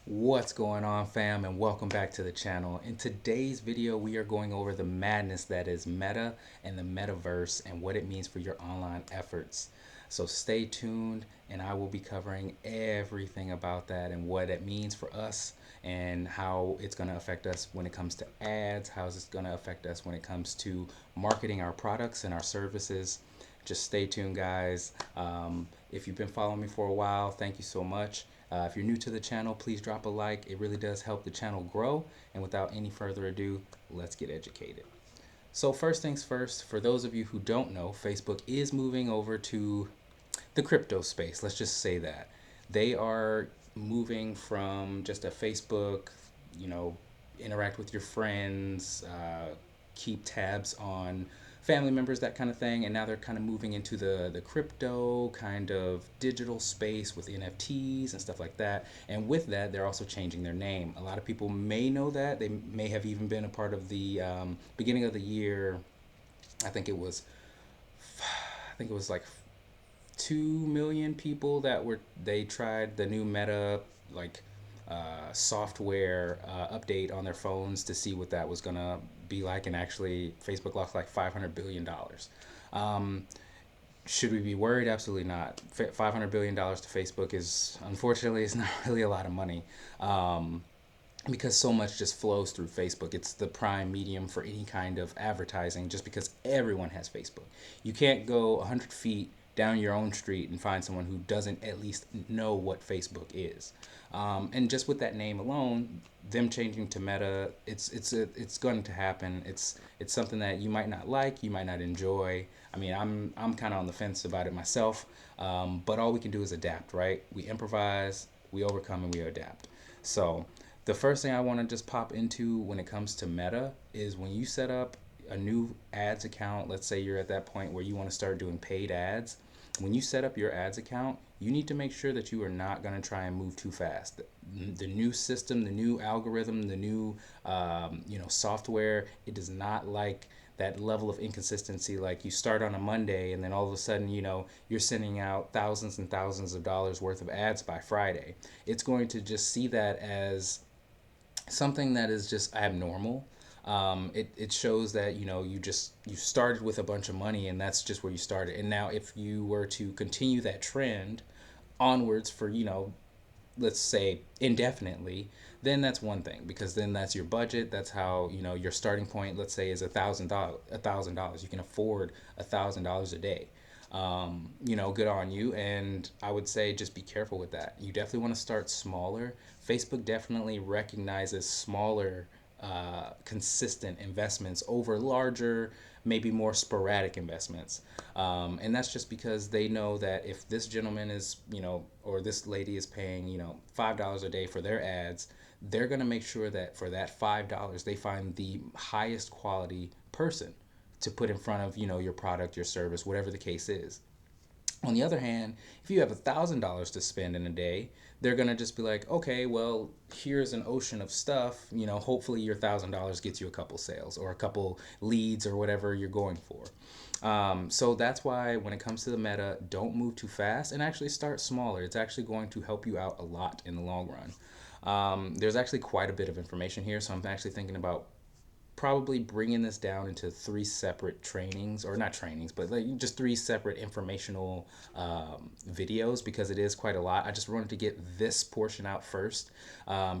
What's going on, fam, and welcome back to the channel. In today's video, we are going over the madness that is Meta and the Metaverse and what it means for your online efforts. So stay tuned, and I will be covering everything about that and what it means for us and how it's going to affect us when it comes to ads, how it's going to affect us when it comes to marketing our products and our services. Just stay tuned, guys. If you've been following me for a while, thank you so much. If you're new to the channel, please drop a like. It really does help the channel grow. And without any further ado, let's get educated. So first things first, for those of you who don't know, Facebook is moving over to the crypto space. Let's just say that. They are moving from just a Facebook, you know, interact with your friends, keep tabs on family members, that kind of thing. And now they're kind of moving into the crypto kind of digital space with NFTs and stuff like that. And with that, they're also changing their name. A lot of people may know that. They may have even been a part of the beginning of the year. I think it was, like 2 million people that were they tried the new Meta like software update on their phones to see what that was gonna be like, and actually Facebook lost like $500 billion. Um, should we be worried? Absolutely not. $500 billion to Facebook is, unfortunately, it's not really a lot of money. Um, because so much just flows through Facebook. It's the prime medium for any kind of advertising just because everyone has Facebook. You can't go 100 feet down your own street and find someone who doesn't at least know what Facebook is. And just with that name alone, them changing to Meta, it's going to happen. It's something that you might not like, you might not enjoy. I mean, I'm kind of on the fence about it myself, but all we can do is adapt, right? We improvise, we overcome, and we adapt. So the first thing I want to just pop into when it comes to Meta is when you set up a new ads account. Let's say you're at that point where you want to start doing paid ads. When you set up your ads account, you need to make sure that you are not going to try and move too fast. The new system, the new algorithm, the new software, it does not like that level of inconsistency. Like you start on a Monday and then all of a sudden, you're sending out thousands and thousands of dollars worth of ads by Friday. It's going to just see that as something that is just abnormal. It shows that you started with a bunch of money, and that's just where you started. And now if you were to continue that trend onwards for, let's say indefinitely, then that's one thing, because then that's your budget. That's how, your starting point, let's say, is $1,000. You can afford $1,000 a day. Good on you. And I would say just be careful with that. You definitely want to start smaller. Facebook definitely recognizes smaller, consistent investments over larger, maybe more sporadic investments. And that's just because they know that if this gentleman is, or this lady is paying, $5 a day for their ads, they're going to make sure that for that $5, they find the highest quality person to put in front of, your product, your service, whatever the case is. On the other hand, if you have $1,000 to spend in a day, they're gonna just be like, okay, well, here's an ocean of stuff. Hopefully your $1,000 gets you a couple sales or a couple leads or whatever you're going for. So that's why when it comes to the Meta, don't move too fast and actually start smaller. It's actually going to help you out a lot in the long run. There's actually quite a bit of information here, so I'm actually thinking about probably bringing this down into three separate trainings, or not trainings, but like just three separate informational videos, because it is quite a lot. I just wanted to get this portion out first,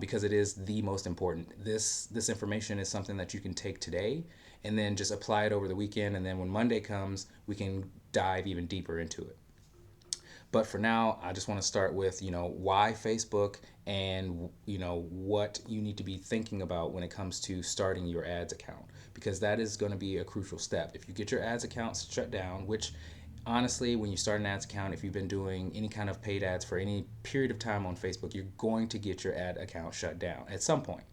because it is the most important. This information is something that you can take today and then just apply it over the weekend, and then when Monday comes, we can dive even deeper into it. But for now, I just want to start with, why Facebook, and, what you need to be thinking about when it comes to starting your ads account, because that is going to be a crucial step. If you get your ads account shut down, which honestly, when you start an ads account, if you've been doing any kind of paid ads for any period of time on Facebook, you're going to get your ad account shut down at some point.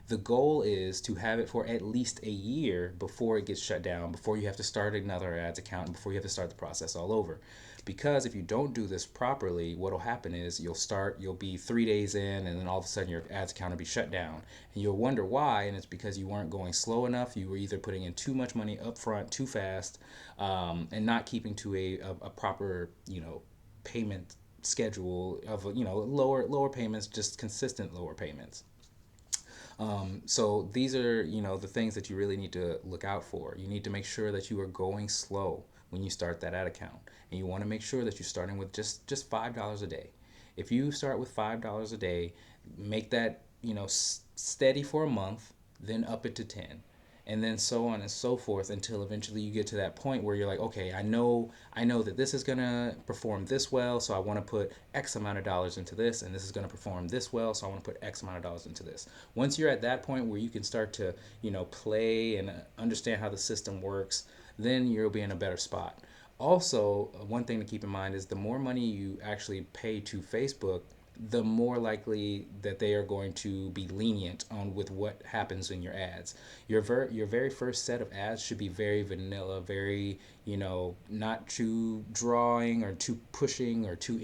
The goal is to have it for at least a year before it gets shut down, before you have to start another ads account, and before you have to start the process all over. Because if you don't do this properly, what'll happen is you'll be 3 days in, and then all of a sudden your ads account will be shut down. And you'll wonder why, and it's because you weren't going slow enough. You were either putting in too much money up front too fast, and not keeping to a proper, payment schedule of lower payments, just consistent lower payments. So these are, the things that you really need to look out for. You need to make sure that you are going slow when you start that ad account, and you want to make sure that you're starting with just $5 a day. If you start with $5 a day, make that steady for a month, then up it to 10, and then so on and so forth until eventually you get to that point where you're like, okay, I know that this is going to perform this well, so I want to put X amount of dollars into this, and this is going to perform this well, so I want to put X amount of dollars into this. Once you're at that point where you can start to play and understand how the system works, then you'll be in a better spot. Also, one thing to keep in mind is the more money you actually pay to Facebook, the more likely that they are going to be lenient on with what happens in your ads. Your very first set of ads should be very vanilla, very, not too drawing or too pushing or too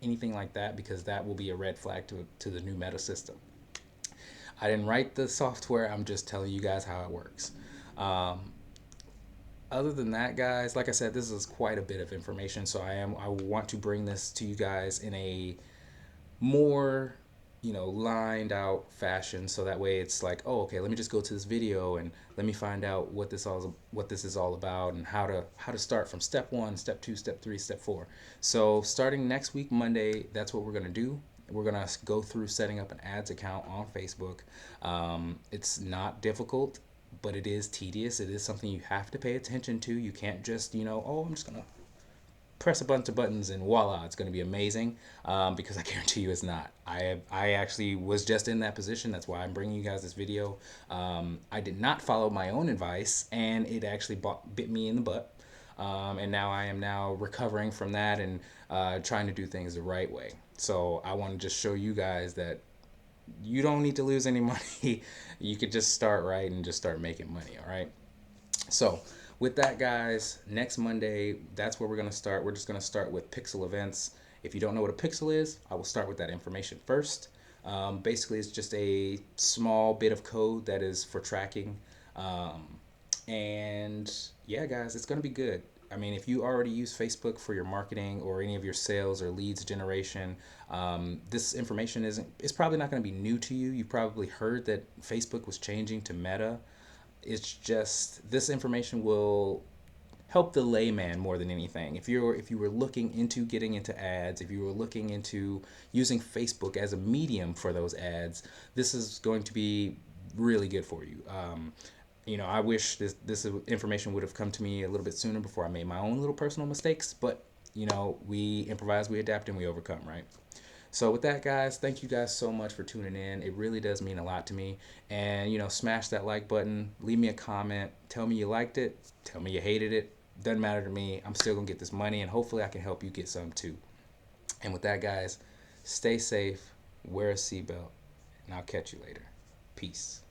anything like that, because that will be a red flag to the new meta system. I didn't write the software. I'm just telling you guys how it works. Um, Other than that, guys, like I said, this is quite a bit of information, so I want to bring this to you guys in a more lined out fashion, so that way it's like, oh, okay, let me just go to this video and let me find out what this is all about, and how to start from step 1, step 2, step 3, step 4. So starting next week Monday, that's what we're going to do. We're going to go through setting up an ads account on Facebook. It's not difficult, but it is tedious. It is something you have to pay attention to. You can't just, oh, I'm just going to press a bunch of buttons and voila, it's going to be amazing, because I guarantee you it's not. I actually was just in that position. That's why I'm bringing you guys this video. I did not follow my own advice, and it actually bit me in the butt. And now I am now recovering from that, and trying to do things the right way. So I want to just show you guys that you don't need to lose any money. You could just start right and just start making money. All right. So with that, guys, next Monday, that's where we're going to start. We're just going to start with pixel events. If you don't know what a pixel is, I will start with that information first. Basically, it's just a small bit of code that is for tracking. Um, and yeah, guys, it's going to be good. I mean, if you already use Facebook for your marketing or any of your sales or leads generation, this information it's probably not going to be new to you. You probably heard that Facebook was changing to Meta. It's just this information will help the layman more than anything. If you were looking into getting into ads, if you were looking into using Facebook as a medium for those ads, this is going to be really good for you. I wish this information would have come to me a little bit sooner before I made my own little personal mistakes, but we improvise, we adapt, and we overcome, right? So with that, guys, thank you guys so much for tuning in. It really does mean a lot to me. And smash that like button, leave me a comment, tell me you liked it, tell me you hated it. Doesn't matter to me. I'm still gonna get this money, and hopefully I can help you get some too. And with that, guys, stay safe, wear a seatbelt, and I'll catch you later. Peace.